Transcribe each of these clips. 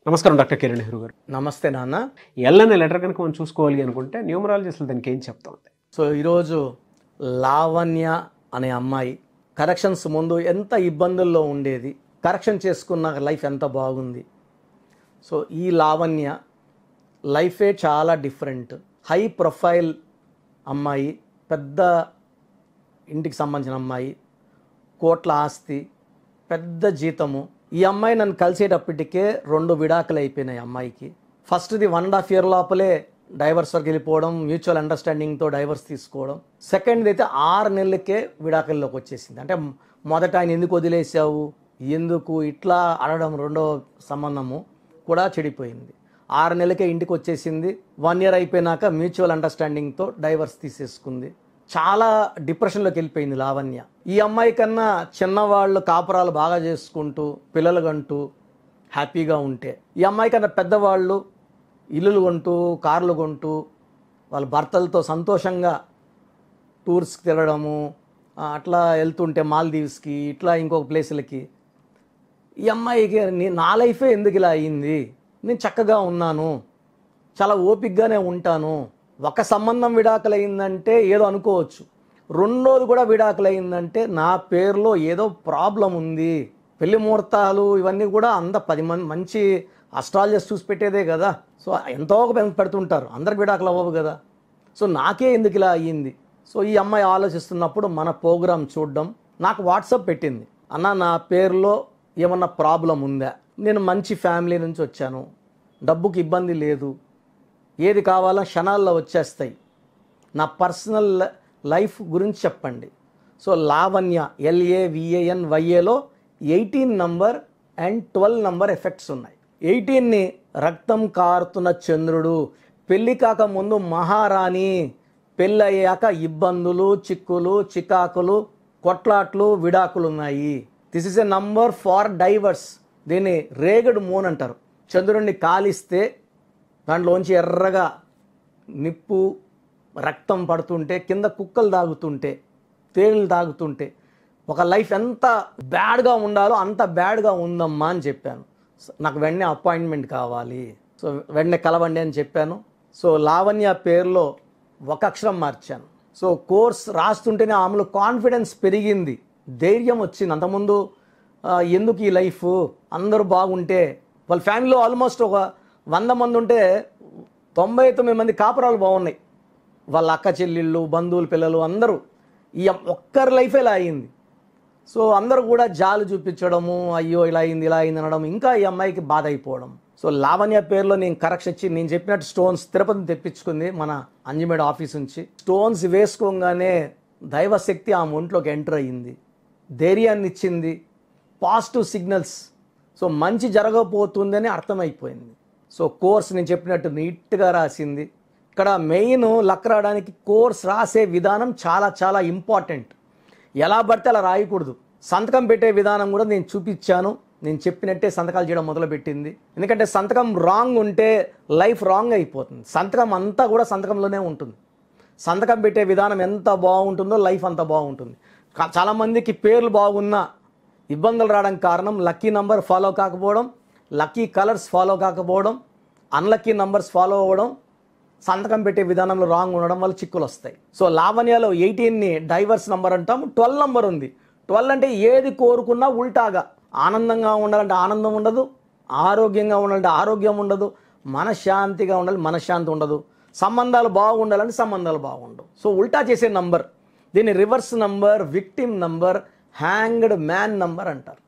నమస్కారం డాక్టర్ కిరణ్ నెహ్రూ గారు. నమస్తే నాన్న. ఎల్లనే లెటర్ కనుక మనం చూసుకోవాలి అనుకుంటే న్యూమరాలజిస్టులు దానికి ఏం చెప్తా ఉంది? సో ఈరోజు లావణ్య అనే అమ్మాయి కరెక్షన్స్ ముందు ఎంత ఇబ్బందుల్లో ఉండేది, కరెక్షన్ చేసుకున్న లైఫ్ ఎంత బాగుంది. సో ఈ లావణ్య లైఫే చాలా డిఫరెంట్. హై ప్రొఫైల్ అమ్మాయి, పెద్ద ఇంటికి సంబంధించిన అమ్మాయి, కోట్ల ఆస్తి, పెద్ద జీతము. ఈ అమ్మాయి నన్ను కలిసేటప్పటికే 2 విడాకులు అయిపోయినాయి అమ్మాయికి. ఫస్ట్ది 1.5 year లోపలే డైవర్స్ వరకు వెళ్ళిపోవడం, మ్యూచువల్ అండర్స్టాండింగ్తో డైవర్స్ తీసుకోవడం. సెకండ్ది అయితే 6 నెలలకే విడాకుల్లోకి వచ్చేసింది. అంటే మొదట ఆయన ఎందుకు వదిలేసావు, ఎందుకు ఇట్లా అడగడం, రెండో సంబంధము కూడా చెడిపోయింది. 6 నెలలకే ఇంటికి వచ్చేసింది. 1 year అయిపోయినాక మ్యూచువల్ అండర్స్టాండింగ్తో డైవర్స్ తీసేసుకుంది. చాలా డిప్రెషన్లోకి వెళ్ళిపోయింది లావణ్య. ఈ అమ్మాయి కన్నా చిన్నవాళ్ళు కాపురాలు బాగా చేసుకుంటూ పిల్లలు కంటూ హ్యాపీగా ఉంటే, ఈ అమ్మాయి కన్నా పెద్దవాళ్ళు ఇల్లులు కొంటూ కార్లు కొంటూ వాళ్ళ భర్తలతో సంతోషంగా టూర్స్కి తిరగడము, అట్లా వెళ్తుంటే మాల్దీవ్స్కి, ఇట్లా ఇంకొక ప్లేసులకి. ఈ అమ్మాయికి నా లైఫే ఎందుకు ఇలా అయ్యింది, నేను చక్కగా ఉన్నాను, చాలా ఓపికగానే ఉంటాను. ఒక సంబంధం విడాకులైందంటే ఏదో అనుకోవచ్చు, రెండోది కూడా విడాకులైందంటే నా పేరులో ఏదో ప్రాబ్లం ఉంది. పెళ్లి ముహూర్తాలు ఇవన్నీ కూడా 10 మంది మంచి అస్ట్రాలజర్స్ చూసి పెట్టేదే కదా. సో ఎంతో పెడుతుంటారు, అందరికి విడాకులు అవ్వవు కదా. సో నాకే ఎందుకు ఇలా అయ్యింది. సో ఈ అమ్మాయి ఆలోచిస్తున్నప్పుడు మన ప్రోగ్రామ్ చూడడం, నాకు వాట్సాప్ పెట్టింది. అన్న, నా పేరులో ఏమన్నా ప్రాబ్లం ఉందా, నేను మంచి ఫ్యామిలీ నుంచి వచ్చాను, డబ్బుకి ఇబ్బంది లేదు, ఏది కావాలో క్షణాల్లో వచ్చేస్తాయి, నా పర్సనల్ లైఫ్ గురించి చెప్పండి. సో లావణ్య LAVANYAలో 18 నంబర్ అండ్ 12 నంబర్ ఎఫెక్ట్స్ ఉన్నాయి. 18ని రక్తం కారుతున్న చంద్రుడు, పెళ్ళి కాకముందు మహారాణి, పెళ్ళయ్యాక ఇబ్బందులు, చిక్కులు, చికాకులు, కొట్లాట్లు, విడాకులు ఉన్నాయి. This is a number far divorce. దీన్ని రేగడ్ మూన్ అంటారు. చంద్రుడిని కాలిస్తే దాంట్లోంచి ఎర్రగా నిప్పు, రక్తం పడుతుంటే, కింద కుక్కలు తాగుతుంటే, తేనెలు తాగుతుంటే ఒక లైఫ్ ఎంత బ్యాడ్గా ఉండాలో అంత బ్యాడ్గా ఉందమ్మా అని చెప్పాను. నాకు వెంటనే అపాయింట్మెంట్ కావాలి, సో వెంటనే కలవండి అని చెప్పాను. సో లావణ్య పేరులో ఒక అక్షరం మార్చాను. సో కోర్స్ రాస్తుంటేనే ఆమెలో కాన్ఫిడెన్స్ పెరిగింది, ధైర్యం వచ్చింది. అంతకుముందు ఎందుకు ఈ లైఫ్, అందరూ బాగుంటే, వాళ్ళ ఫ్యామిలీలో ఆల్మోస్ట్ ఒక 100 మంది ఉంటే 99 మంది కాపురాలు బాగున్నాయి. వాళ్ళ అక్క చెల్లెళ్ళు, బంధువులు, పిల్లలు అందరూ. ఈ ఒక్కరి లైఫ్ ఇలా అయ్యింది. సో అందరూ కూడా జాలు చూపించడము, అయ్యో ఇలా అయింది ఇలా అయింది అనడం, ఇంకా ఈ అమ్మాయికి బాధ అయిపోవడం. సో లావణ్య పేరులో నేను కరెక్షన్ ఇచ్చి, నేను చెప్పినట్టు స్టోన్స్ తిరుపతి తెప్పించుకుంది మన అంజిమేడ్ ఆఫీస్ నుంచి. స్టోన్స్ వేసుకోగానే దైవశక్తి ఆమె ఒంట్లోకి ఎంటర్ అయ్యింది, ధైర్యాన్ని ఇచ్చింది, పాజిటివ్ సిగ్నల్స్. సో మంచి జరగబోతుందని అర్థమైపోయింది. సో కోర్స్ నేను చెప్పినట్టు నీట్గా రాసింది. ఇక్కడ మెయిన్ లక్ రావడానికి కోర్స్ రాసే విధానం చాలా చాలా ఇంపార్టెంట్. ఎలా పడితే అలా రాయకూడదు. సంతకం పెట్టే విధానం కూడా నేను చూపించాను. నేను చెప్పినట్టే సంతకాలు చేయడం మొదలుపెట్టింది. ఎందుకంటే సంతకం రాంగ్ ఉంటే లైఫ్ రాంగ్ అయిపోతుంది. సంతకం అంతా కూడా సంతకంలోనే ఉంటుంది. సంతకం పెట్టే విధానం ఎంత బాగుంటుందో లైఫ్ అంత బాగుంటుంది. చాలామందికి పేర్లు బాగున్నా ఇబ్బందులు రావడానికి కారణం లక్కీ నంబర్ ఫాలో కాకపోవడం, లక్కీ కలర్స్ ఫాలో కాకపోవడం, అన్లక్కీ నంబర్స్ ఫాలో అవ్వడం, సంతకం పెట్టే విధానంలో రాంగ్ ఉండడం వల్ల చిక్కులు వస్తాయి. సో లావణ్యలో 18ని డైవర్స్ నంబర్ అంటాం. 12 నంబర్ ఉంది. 12 అంటే ఏది కోరుకున్నా ఉల్టాగా. ఆనందంగా ఉండాలంటే ఆనందం ఉండదు, ఆరోగ్యంగా ఉండాలంటే ఆరోగ్యం ఉండదు, మనశ్శాంతిగా ఉండాలి మనశ్శాంతి ఉండదు, సంబంధాలు బాగుండాలంటే సంబంధాలు బాగుండవు. సో ఉల్టా చేసే నంబర్. దీన్ని reverse number, victim number, hanged man number అంటారు.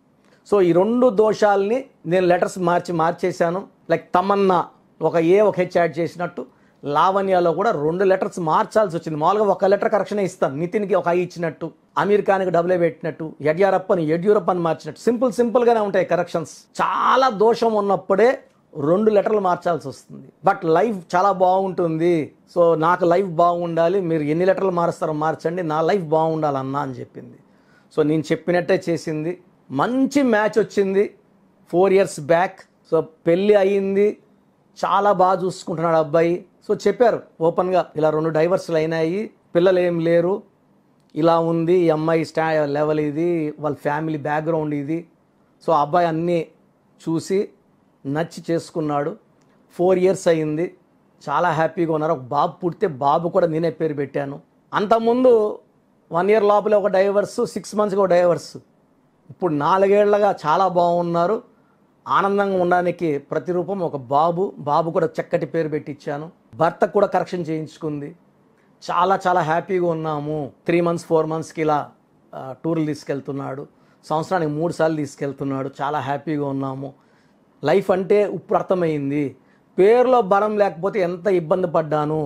సో ఈ 2 దోషాలని నేను లెటర్స్ మార్చేశాను. లైక్ తమన్నా ఒక A ఒక H యాడ్ చేసినట్టు లావణ్యలో కూడా 2 లెటర్స్ మార్చాల్సి వచ్చింది. మామూలుగా ఒక లెటర్ కరెక్షన్ ఇస్తాను. నితిన్కి ఒక I ఇచ్చినట్టు, అమీర్ ఖాన్కి AA పెట్టినట్టు, యడ్యూరప్పని మార్చినట్టు సింపుల్గానే ఉంటాయి కరెక్షన్స్. చాలా దోషం ఉన్నప్పుడే 2 లెటర్లు మార్చాల్సి వస్తుంది. బట్ లైఫ్ చాలా బాగుంటుంది. సో నాకు లైఫ్ బాగుండాలి, మీరు ఎన్ని లెటర్లు మారుస్తారో మార్చండి, నా లైఫ్ బాగుండాలన్నా అని చెప్పింది. సో నేను చెప్పినట్టే చేసింది. మంచి మ్యాచ్ వచ్చింది 4 years బ్యాక్. సో పెళ్ళి అయ్యింది, చాలా బాగా చూసుకుంటున్నాడు అబ్బాయి. సో చెప్పారు ఓపెన్గా, ఇలా 2 డైవర్స్లు అయినాయి, పిల్లలు ఏం లేరు, ఇలా ఉంది ఈ అమ్మాయి లెవెల్, ఇది వాళ్ళ ఫ్యామిలీ బ్యాక్గ్రౌండ్ ఇది. సో అబ్బాయి అన్నీ చూసి నచ్చి చేసుకున్నాడు. 4 years అయింది. చాలా హ్యాపీగా ఉన్నారు. ఒక బాబు పుడితే బాబు కూడా నేనే పేరు పెట్టాను. అంతకుముందు 1 year లోపలే ఒక డైవర్స్, 6 monthsగా ఒక డైవర్స్. ఇప్పుడు 4 ఏళ్లుగా చాలా బాగున్నారు. ఆనందంగా ఉండడానికి ప్రతిరూపం ఒక బాబు కూడా చక్కటి పేరు పెట్టించాను. భర్త కూడా కరెక్షన్ చేయించుకుంది. చాలా చాలా హ్యాపీగా ఉన్నాము. 3 months 4 monthsకి ఇలా టూర్లు తీసుకెళ్తున్నాడు. సంవత్సరానికి 3 సార్లు తీసుకెళ్తున్నాడు. చాలా హ్యాపీగా ఉన్నాము. లైఫ్ అంటే ఇప్పుడు అర్థమైంది. పేరులో బలం లేకపోతే ఎంత ఇబ్బంది పడ్డాను,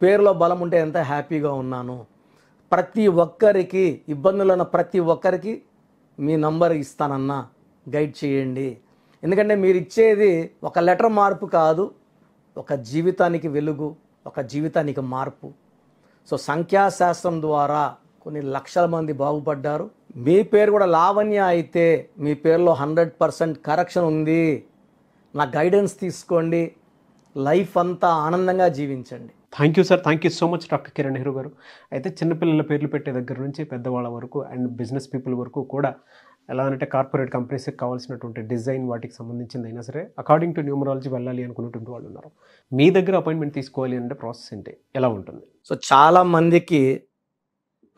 పేరులో బలం ఉంటే ఎంత హ్యాపీగా ఉన్నాను. ప్రతి ఒక్కరికి, ఇబ్బందులు ఉన్న ప్రతి ఒక్కరికి మీ నంబర్ ఇస్తానన్నా, గైడ్ చేయండి. ఎందుకంటే మీరు ఇచ్చేది ఒక లెటర్ మార్పు కాదు, ఒక జీవితానికి వెలుగు, ఒక జీవితానికి మార్పు. సో సంఖ్యాశాస్త్రం ద్వారా కొన్ని లక్షల మంది బాగుపడ్డారు. మీ పేరు కూడా లావణ్య అయితే మీ పేరులో 100% కరెక్షన్ ఉంది. నా గైడెన్స్ తీసుకోండి. లైఫ్ అంతా ఆనందంగా జీవించండి. Thank you sir. Thank you so much doctor Kiran Nehru గారు. అయితే చిన్నపిల్లల పేర్లు పెట్టే దగ్గర నుంచి పెద్దవాళ్ళ వరకు అండ్ బిజినెస్ పీపుల్ వరకు కూడా ఎలా అంటే కార్పొరేట్ కంపెనీస్కి కావాల్సినటువంటి డిజైన్ వాటికి సంబంధించింది అయినా సరే అకార్డింగ్ టు న్యూమరాలజీ వెళ్ళాలి అనుకున్నటువంటి వాళ్ళు ఉన్నారు. మీ దగ్గర అపాయింట్మెంట్ తీసుకోవాలి అంటే ప్రాసెస్ ఏంటి, ఎలా ఉంటుంది? సో చాలా మందికి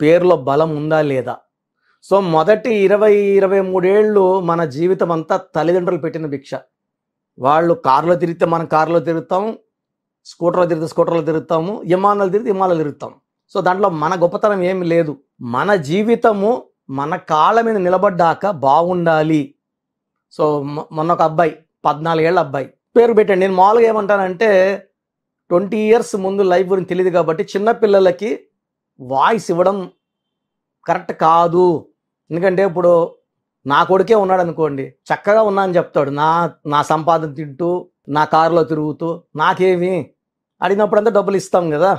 పేరులో బలం ఉందా లేదా. సో మొదటి 20-23 ఏళ్ళు మన జీవితం అంతా తల్లిదండ్రులు పెట్టిన భిక్ష. వాళ్ళు కారులో తిరిగితే మనం కారులో తిరుగుతాం, స్కూటర్లో తిరిగితే స్కూటర్లో తిరుగుతాము, విమానాలు తిరిగితే విమానాలు తిరుగుతాం. సో దాంట్లో మన గొప్పతనం ఏమి లేదు. మన జీవితము మన కాళ్ళ మీద నిలబడ్డాక బాగుండాలి. సో మొన్న ఒక అబ్బాయి 14 ఏళ్ళ అబ్బాయి పేరు పెట్టండి. నేను మామూలుగా ఏమంటానంటే 20 years ముందు లైఫ్ గురించి తెలియదు కాబట్టి చిన్నపిల్లలకి వాయిస్ ఇవ్వడం కరెక్ట్ కాదు. ఎందుకంటే ఇప్పుడు నా కొడుకే ఉన్నాడు అనుకోండి, చక్కగా ఉన్నా అని చెప్తాడు. నా సంపాదన తింటూ, నా కారులో తిరుగుతూ, నాకేమి అడిగినప్పుడంతా డబ్బులు ఇస్తాం కదా,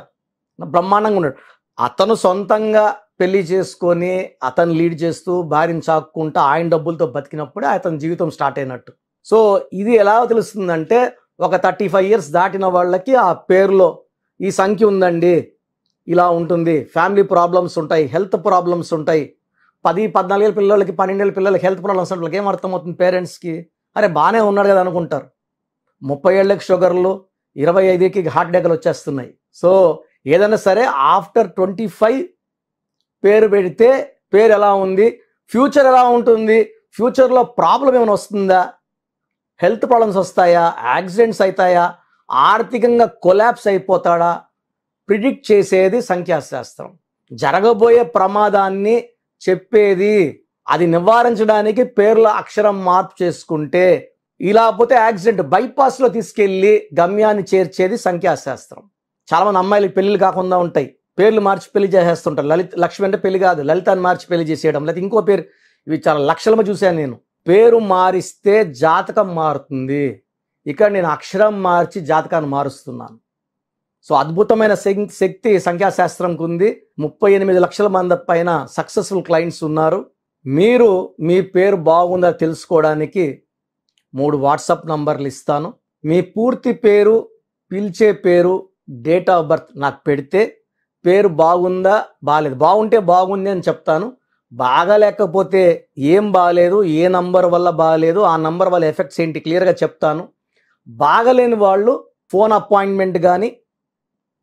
బ్రహ్మాండంగా ఉన్నాడు. అతను సొంతంగా పెళ్లి చేసుకొని అతను లీడ్ చేస్తూ భార్యను చాక్కుంటూ ఆయన డబ్బులతో బతికినప్పుడే అతని జీవితం స్టార్ట్ అయినట్టు. సో ఇది ఎలా తెలుస్తుందంటే ఒక 35 years దాటిన వాళ్ళకి ఆ పేరులో ఈ సంఖ్య ఉందండి, ఇలా ఉంటుంది, ఫ్యామిలీ ప్రాబ్లమ్స్ ఉంటాయి, హెల్త్ ప్రాబ్లమ్స్ ఉంటాయి. 10-14 ఏళ్ళ పిల్లలకి 12 ఏళ్ళ పిల్లలకి హెల్త్ ప్రాబ్లమ్స్ అంటే వాళ్ళకి ఏం అర్థమవుతుంది? పేరెంట్స్కి అరే బాగానే ఉన్నాడు కదా అనుకుంటారు. 30 ఏళ్ళకి షుగర్లు, 25కి హార్ట్ అటాక్లు వచ్చేస్తున్నాయి. సో ఏదైనా సరే ఆఫ్టర్ 25 పేరు పెడితే పేరు ఎలా ఉంది, ఫ్యూచర్ ఎలా ఉంటుంది, ఫ్యూచర్లో ప్రాబ్లం ఏమైనా వస్తుందా, హెల్త్ ప్రాబ్లమ్స్ వస్తాయా, యాక్సిడెంట్స్ అవుతాయా, ఆర్థికంగా కొలాప్స్ అయిపోతాడా, ప్రిడిక్ట్ చేసేది సంఖ్యాశాస్త్రం. జరగబోయే ప్రమాదాన్ని చెప్పేది, అది నివారించడానికి పేర్ల అక్షరం మార్పు చేసుకుంటే, ఇలా పోతే యాక్సిడెంట్ బైపాస్లో తీసుకెళ్ళి గమ్యాన్ని చేర్చేది సంఖ్యాశాస్త్రం. చాలామంది అమ్మాయిలకి పెళ్ళిళ్ళు కాకుండా ఉంటాయి, పేర్లు మార్చి పెళ్లి చేసేస్తుంటారు. లక్ష్మి అంటే పెళ్లి కాదు, లలితాన్ని మార్చి పెళ్లి చేసేయడం, లేకపోతే ఇంకో పేరు. ఇవి చాలా లక్షలమ చూశాను నేను. పేరు మారిస్తే జాతకం మారుతుంది. ఇక్కడ నేను అక్షరం మార్చి జాతకాన్ని మారుస్తున్నాను. సో అద్భుతమైన శక్తి సంఖ్యాశాస్త్రంకు ఉంది. 38 లక్షల మంది పైన సక్సెస్ఫుల్ క్లయింట్స్ ఉన్నారు. మీరు మీ పేరు బాగుందా తెలుసుకోవడానికి 3 వాట్సాప్ నంబర్లు ఇస్తాను. మీ పూర్తి పేరు, పిలిచే పేరు, డేట్ ఆఫ్ బర్త్ నాకు పెడితే పేరు బాగుందా బాగాలేదు, బాగుంటే బాగుంది అని చెప్తాను. బాగాలేకపోతే ఏం బాగాలేదు, ఏ నంబర్ వల్ల బాగాలేదు, ఆ నంబర్ వల్ల ఎఫెక్ట్స్ ఏంటి క్లియర్గా చెప్తాను. బాగలేని వాళ్ళు ఫోన్ అపాయింట్మెంట్ కానీ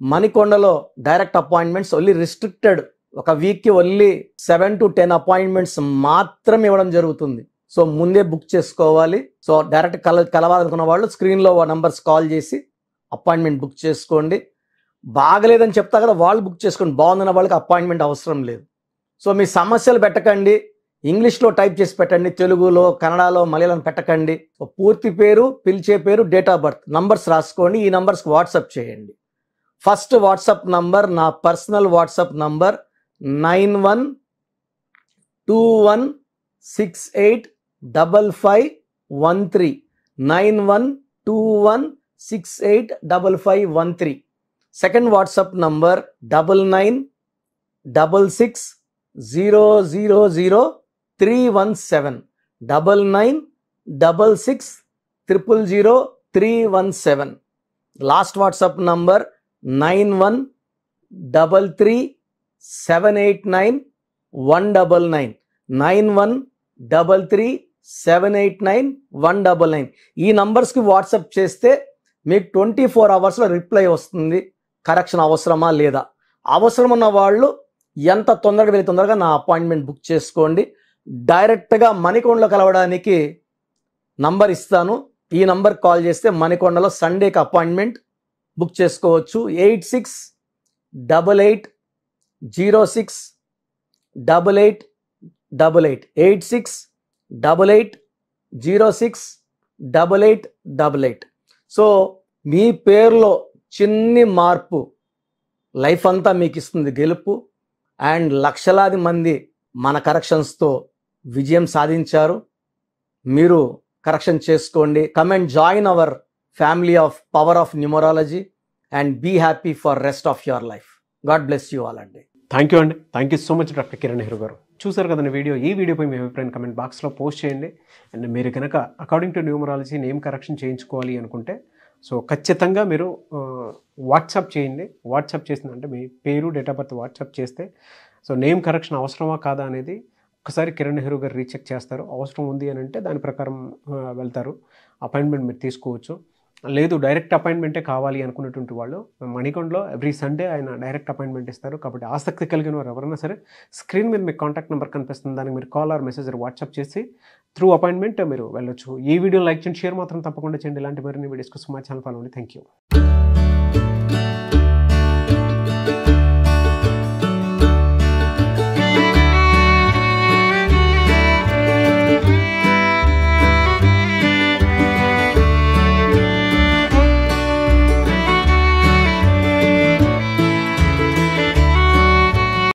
మణికొండలో డైరెక్ట్ అపాయింట్మెంట్స్ ఓన్లీ రిస్ట్రిక్టెడ్, ఒక వీక్కి ఓన్లీ 7 to 10 అపాయింట్మెంట్స్ మాత్రం ఇవ్వడం జరుగుతుంది. సో ముందే బుక్ చేసుకోవాలి. సో డైరెక్ట్ కలవాలనుకున్న వాళ్ళు స్క్రీన్లో నంబర్స్ కాల్ చేసి అపాయింట్మెంట్ బుక్ చేసుకోండి. బాగలేదని చెప్తా కదా, వాళ్ళు బుక్ చేసుకోండి. బాగుందన్న వాళ్ళకి అపాయింట్మెంట్ అవసరం లేదు. సో మీ సమస్యలు పెట్టకండి, ఇంగ్లీష్లో టైప్ చేసి పెట్టండి, తెలుగులో, కన్నడలో, మలయాళం పెట్టకండి. పూర్తి పేరు, పిలిచే పేరు, డేట్ ఆఫ్ బర్త్, నంబర్స్ రాసుకోండి. ఈ నంబర్స్కి వాట్సాప్ చేయండి. ఫస్ట్ వాట్సాప్ నంబర్ నా personal WhatsApp number 9121685513 9121685513. Second WhatsApp number 9966000317 9966000317. Last WhatsApp number 9133789199 9133 789-199 ఈ నంబర్స్కి వాట్సాప్ చేస్తే మీకు 24 అవర్స్లో రిప్లై వస్తుంది. కరెక్షన్ అవసరమా లేదా, అవసరం ఉన్న వాళ్ళు ఎంత తొందరగా వెళ్ళి తొందరగా నా అపాయింట్మెంట్ బుక్ చేసుకోండి. డైరెక్ట్గా మణికొండలో కలవడానికి నంబర్ ఇస్తాను. ఈ నంబర్కి కాల్ చేస్తే మణికొండలో సండేకి అపాయింట్మెంట్ బుక్ చేసుకోవచ్చు. 8688068888 8688068888. సో మీ పేరులో చిన్ని మార్పు లైఫ్ అంతా మీకు ఇస్తుంది గెలుపు. అండ్ లక్షలాది మంది మన కరెక్షన్స్తో విజయం సాధించారు. మీరు కరెక్షన్ చేసుకోండి. Come and join our family of power of numerology and be happy for rest of your life. God bless you all అండి. థ్యాంక్ యూ అండి. Thank you so much doctor Kiran Nehru గారు. చూసారు కదండి వీడియో. ఈ వీడియోపై మీ అభిప్రాయం కమెంట్ బాక్స్లో పోస్ట్ చేయండి. అండ్ మీరు కనుక according to numerology name correction చేయించుకోవాలి అనుకుంటే సో ఖచ్చితంగా మీరు వాట్సాప్ చేయండి. వాట్సాప్ చేసిందంటే మీ పేరు, డేట్ ఆఫ్ బర్త్ వాట్సాప్ చేస్తే సో నేమ్ కరెక్షన్ అవసరమా కాదా అనేది ఒకసారి కిరణ్ నెహ్రూ గారు రీచెక్ చేస్తారు. అవసరం ఉంది అని అంటే దాని ప్రకారం వెళ్తారు. అపాయింట్మెంట్ మీరు తీసుకోవచ్చు. లేదు డైరెక్ట్ అపాయింట్మెంటే కావాలి అనుకున్నటువంటి వాళ్ళు మణికొండలో ఎవ్రీ సండే ఆయన డైరెక్ట్ అపాయింట్మెంట్ ఇస్తారు. కాబట్టి ఆసక్తి కలిగిన వారు ఎవరైనా సరే స్క్రీన్ మీద మీకు కాంటాక్ట్ నెంబర్ కనిపిస్తుంది. దానికి మీరు కాల్ ఆర్ మెసేజ్ వాట్సాప్ చేసి త్రూ అపాయింట్మెంట్ మీరు వెళ్ళొచ్చు. ఈ వీడియో లైక్ చేయండి, షేర్ మాత్రం తప్పకుండా చేయండి. ఇలాంటి మరిన్ని వీడియోస్ కోసం మా ఛానల్ ఫాలో అవ్వండి. Thank you.